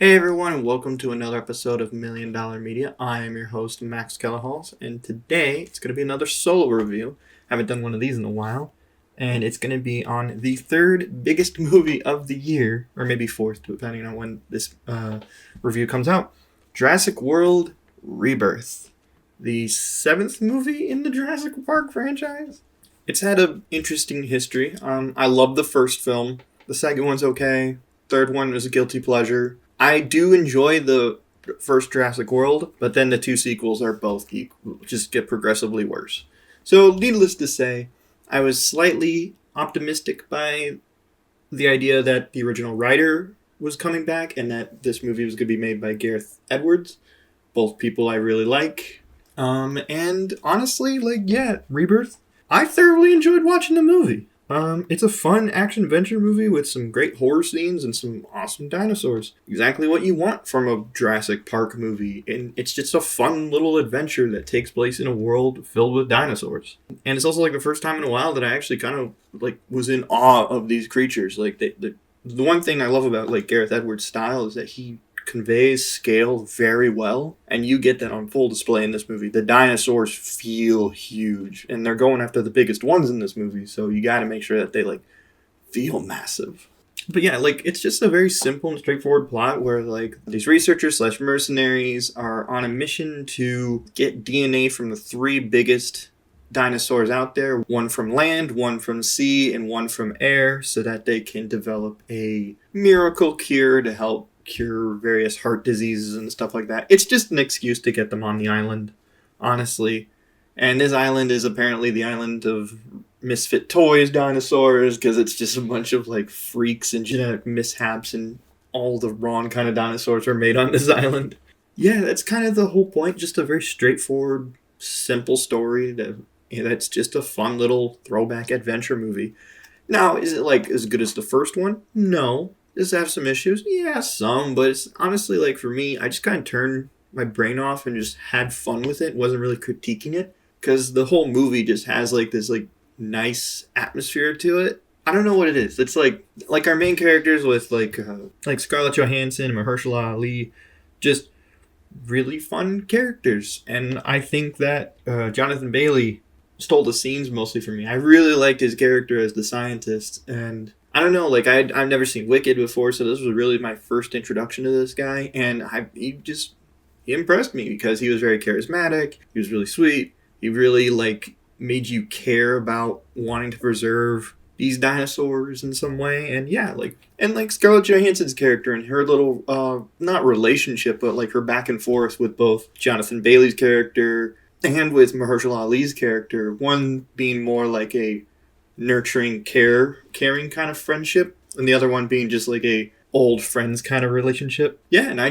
Hey everyone, and welcome to another episode of Million Dollar Media. I am your host, Max Kellehals, and today it's going to be another solo review. I haven't done one of these in a while, and it's going to be on the third biggest movie of the year, or maybe fourth, depending on when this review comes out. Jurassic World Rebirth, the seventh movie in the Jurassic Park franchise. It's had an interesting history. I love the first film. The second one's okay. Third one is a guilty pleasure. I do enjoy the first Jurassic World, but then the two sequels are both equal, just get progressively worse. So, needless to say, I was slightly optimistic by the idea that the original writer was coming back and that this movie was going to be made by Gareth Edwards, both people I really like. And honestly, Rebirth. I thoroughly enjoyed watching the movie. It's a fun action-adventure movie with some great horror scenes and some awesome dinosaurs. Exactly what you want from a Jurassic Park movie. And it's just a fun little adventure that takes place in a world filled with dinosaurs. And it's also like the first time in a while that I actually kind of was in awe of these creatures. The one thing I love about Gareth Edwards' style is that he conveys scale very well, and you get that on full display in this movie. The dinosaurs feel huge, and they're going after the biggest ones in this movie, so you got to make sure that they feel massive. But yeah, it's just a very simple and straightforward plot where these researchers slash mercenaries are on a mission to get DNA from the three biggest dinosaurs out there, one from land, one from sea, and one from air, so that they can develop a miracle cure to help cure various heart diseases and stuff like that. It's just an excuse to get them on the island, honestly. And this island is apparently the island of misfit toys dinosaurs, because it's just a bunch of freaks and genetic mishaps, and all the wrong kind of dinosaurs are made on this island. Yeah, that's kind of the whole point. Just a very straightforward, simple story that's just a fun little throwback adventure movie. Now, is it as good as the first one? No. Does it have some issues? Yeah, some, but it's honestly for me, I just kind of turned my brain off and just had fun with it. Wasn't really critiquing it, because the whole movie just has this nice atmosphere to it. I don't know what it is. It's like our main characters with Scarlett Johansson and Mahershala Ali, just really fun characters. And I think that Jonathan Bailey stole the scenes mostly for me. I really liked his character as the scientist, and I don't know, I've never seen Wicked before, so this was really my first introduction to this guy, and he impressed me because he was very charismatic, he was really sweet, he really, made you care about wanting to preserve these dinosaurs in some way, and yeah, Scarlett Johansson's character and her little, not relationship, but her back and forth with both Jonathan Bailey's character and with Mahershala Ali's character, one being more a nurturing, caring kind of friendship, and the other one being just a old friends kind of relationship. Yeah, and I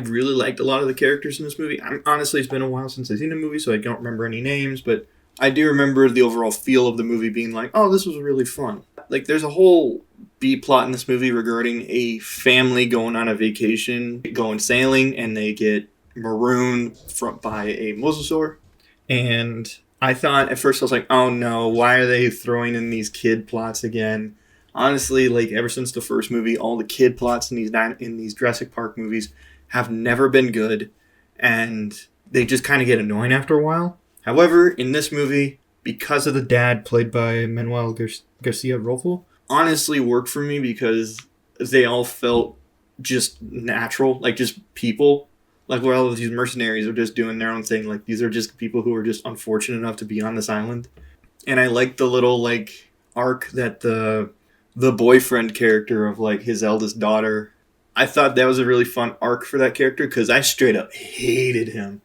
really liked a lot of the characters in this movie. Honestly, it's been a while since I've seen the movie, so I don't remember any names, but I do remember the overall feel of the movie being oh, this was really fun. There's a whole B plot in this movie regarding a family going on a vacation, going sailing, and they get marooned by a mosasaur. And I thought at first, I was oh no, why are they throwing in these kid plots again? Honestly, ever since the first movie, all the kid plots in these Jurassic Park movies have never been good, and they just kind of get annoying after a while. However, in this movie, because of the dad played by Manuel Garcia Rolfo, honestly worked for me because they all felt just natural, just people. Where all of these mercenaries are just doing their own thing. These are just people who are just unfortunate enough to be on this island. And I like the little, arc that the boyfriend character of, his eldest daughter. I thought that was a really fun arc for that character, because I straight up hated him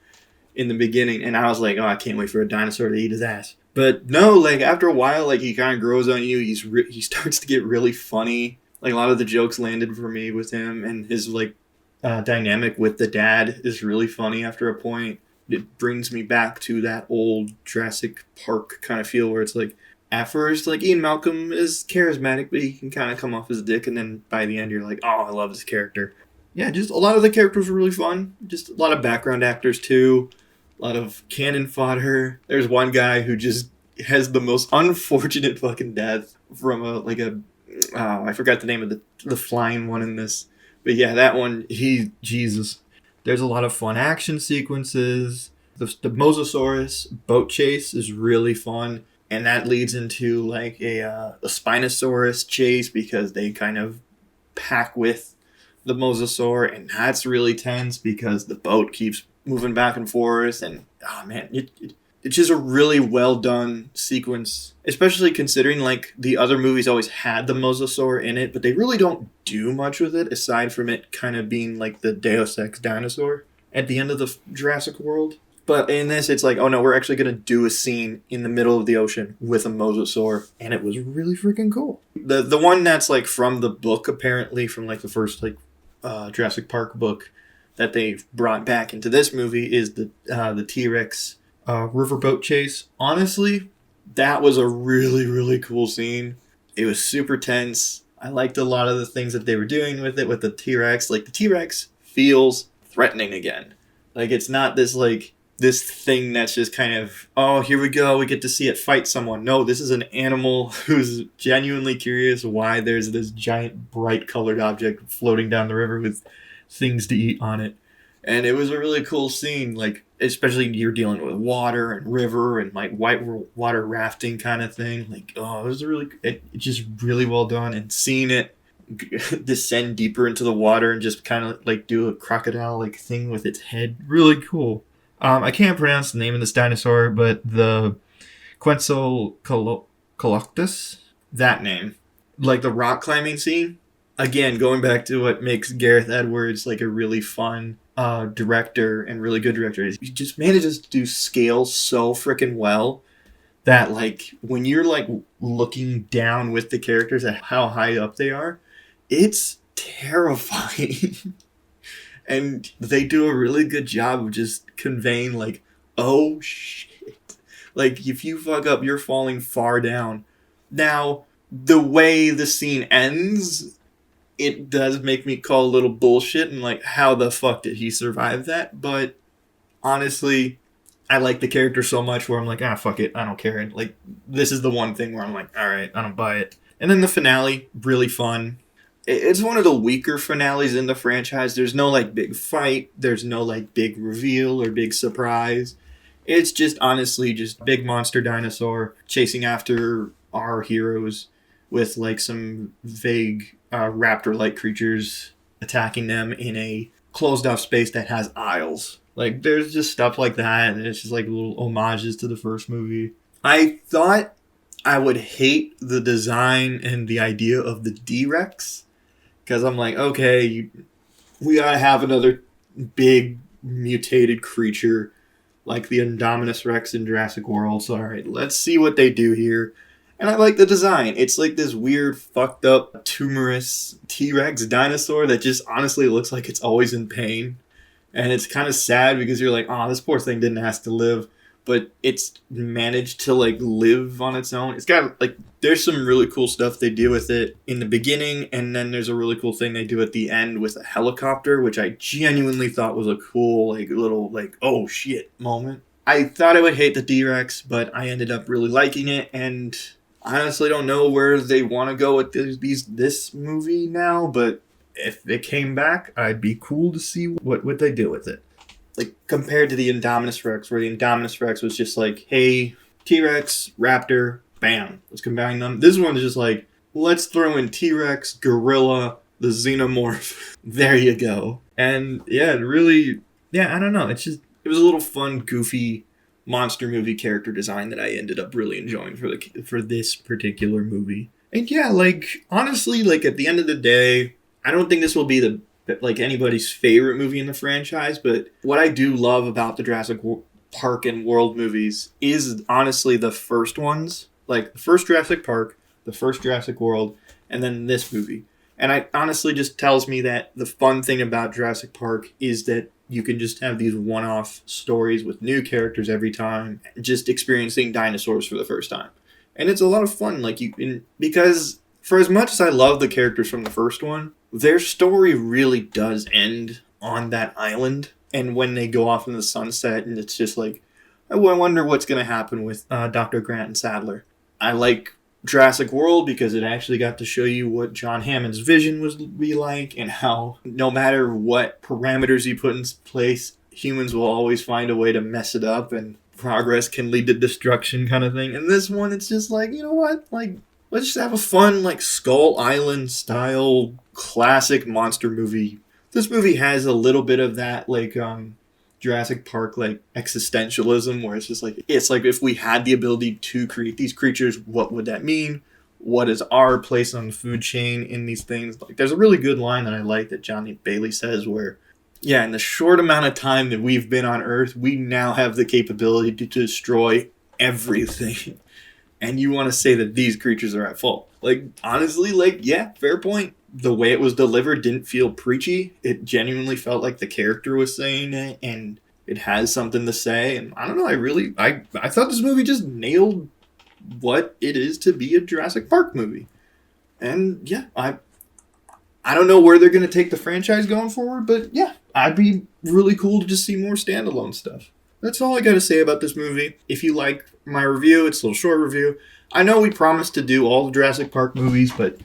in the beginning. And I was oh, I can't wait for a dinosaur to eat his ass. But no, after a while, he kind of grows on you. He starts to get really funny. A lot of the jokes landed for me with him, and his, dynamic with the dad is really funny after a point. It brings me back to that old Jurassic Park kind of feel where it's at first, Ian Malcolm is charismatic, but he can kind of come off as a dick, and then by the end you're oh, I love this character. Yeah, just a lot of the characters were really fun. Just a lot of background actors too. A lot of cannon fodder. There's one guy who just has the most unfortunate fucking death from I forgot the name of the flying one in this. But yeah, that one, Jesus. There's a lot of fun action sequences. The Mosasaurus boat chase is really fun. And that leads into like a Spinosaurus chase because they kind of pack with the Mosasaur. And that's really tense because the boat keeps moving back and forth. And, oh man, it's just a really well done sequence, especially considering like the other movies always had the Mosasaur in it, but they really don't do much with it aside from it kind of being like the Deus Ex dinosaur at the end of the Jurassic World. But in this, it's like, oh no, we're actually going to do a scene in the middle of the ocean with a Mosasaur, and it was really freaking cool. The one that's like from the book, apparently, from like the first like Jurassic Park book that they brought back into this movie is the T-Rex riverboat chase. Honestly, that was a really, really cool scene. It was super tense. I liked a lot of the things that they were doing with it, with the T-Rex. Like, the T-Rex feels threatening again. Like, it's not this thing that's just kind of, oh, here we go, we get to see it fight someone. No, this is an animal who's genuinely curious why there's this giant, bright colored object floating down the river with things to eat on it. And it was a really cool scene, like, especially you're dealing with water and river and, like, white water rafting kind of thing. Like, oh, it was it's just really well done. And seeing it descend deeper into the water and just kind of, like, do a crocodile-like thing with its head, really cool. I can't pronounce the name of this dinosaur, but the Quetzalcoatlus, that name. Like, the rock climbing scene. Again, going back to what makes Gareth Edwards, like, a really fun director and really good director. He just manages to do scale so freaking well that, like, when you're, like, looking down with the characters at how high up they are, it's terrifying. And they do a really good job of just conveying, like, oh shit. Like, if you fuck up, you're falling far down. Now, the way the scene ends, it does make me call a little bullshit and, like, how the fuck did he survive that? But honestly, I like the character so much where I'm like, fuck it, I don't care. And, like, this is the one thing where I'm like, alright, I don't buy it. And then the finale, really fun. It's one of the weaker finales in the franchise. There's no, like, big fight. There's no, like, big reveal or big surprise. It's just, honestly, just big monster dinosaur chasing after our heroes with, like, some vague raptor-like creatures attacking them in a closed-off space that has aisles. Like, there's just stuff like that, and it's just, like, little homages to the first movie. I thought I would hate the design and the idea of the D-Rex, because I'm like, okay, we gotta have another big mutated creature like the Indominus Rex in Jurassic World. So, alright, let's see what they do here. And I like the design. It's like this weird, fucked up, tumorous T-Rex dinosaur that just honestly looks like it's always in pain. And it's kind of sad because you're like, oh, this poor thing didn't ask to live. But it's managed to, like, live on its own. It's got, like, there's some really cool stuff they do with it in the beginning, and then there's a really cool thing they do at the end with a helicopter, which I genuinely thought was a cool, like, little, like, oh shit moment. I thought I would hate the D-Rex, but I ended up really liking it, and I honestly don't know where they want to go with this movie now, but if it came back, I'd be cool to see what they do with it. Like, compared to the Indominus Rex, where the Indominus Rex was just like, hey, T-Rex, Raptor, bam, let's combine them. This one's just like, let's throw in T-Rex, Gorilla, the Xenomorph. There you go. And, yeah, I don't know. It was a little fun, goofy monster movie character design that I ended up really enjoying for this particular movie. And, yeah, like, honestly, like, at the end of the day, I don't think this will be anybody's favorite movie in the franchise, but what I do love about the Jurassic Park and World movies is honestly the first ones, like the first Jurassic Park, the first Jurassic World, and then this movie. And it honestly just tells me that the fun thing about Jurassic Park is that you can just have these one-off stories with new characters every time, just experiencing dinosaurs for the first time. And it's a lot of fun, because for as much as I love the characters from the first one, their story really does end on that island. And when they go off in the sunset, and it's just like, I wonder what's going to happen with Dr. Grant and Sadler. I like Jurassic World because it actually got to show you what John Hammond's vision was to be like, and how no matter what parameters you put in place, humans will always find a way to mess it up, and progress can lead to destruction kind of thing. And this one, it's just like, you know what? Like, let's just have a fun, like, Skull Island style classic monster movie. This movie has a little bit of that, like, Jurassic Park, like, existentialism, where it's just like, it's like, if we had the ability to create these creatures, what would that mean? What is our place on the food chain in these things? Like, there's a really good line that I like that Johnny Bailey says where, yeah, in the short amount of time that we've been on Earth, we now have the capability to destroy everything. And you want to say that these creatures are at fault. Like, honestly, like, yeah, fair point. The way it was delivered didn't feel preachy. It genuinely felt like the character was saying it, and it has something to say. And I don't know, I thought this movie just nailed what it is to be a Jurassic Park movie. And yeah, I don't know where they're going to take the franchise going forward, but yeah, I'd be really cool to just see more standalone stuff. That's all I got to say about this movie. If you like my review, it's a little short review. I know we promised to do all the Jurassic Park movies, but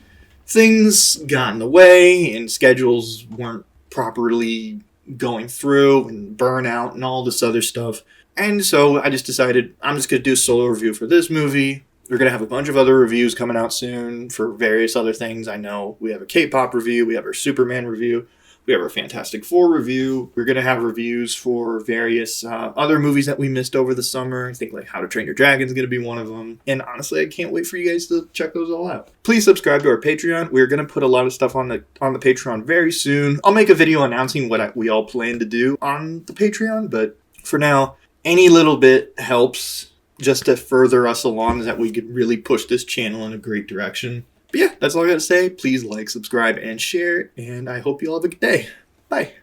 things got in the way and schedules weren't properly going through and burnout and all this other stuff. And so I just decided I'm just going to do a solo review for this movie. We're going to have a bunch of other reviews coming out soon for various other things. I know we have a K-pop review, we have our Superman review, we have our Fantastic Four review. We're going to have reviews for various other movies that we missed over the summer. I think like How to Train Your Dragon is going to be one of them. And honestly, I can't wait for you guys to check those all out. Please subscribe to our Patreon. We're going to put a lot of stuff on the Patreon very soon. I'll make a video announcing what we all plan to do on the Patreon. But for now, any little bit helps just to further us along so that we could really push this channel in a great direction. But yeah, that's all I got to say. Please like, subscribe, and share, and I hope you all have a good day. Bye.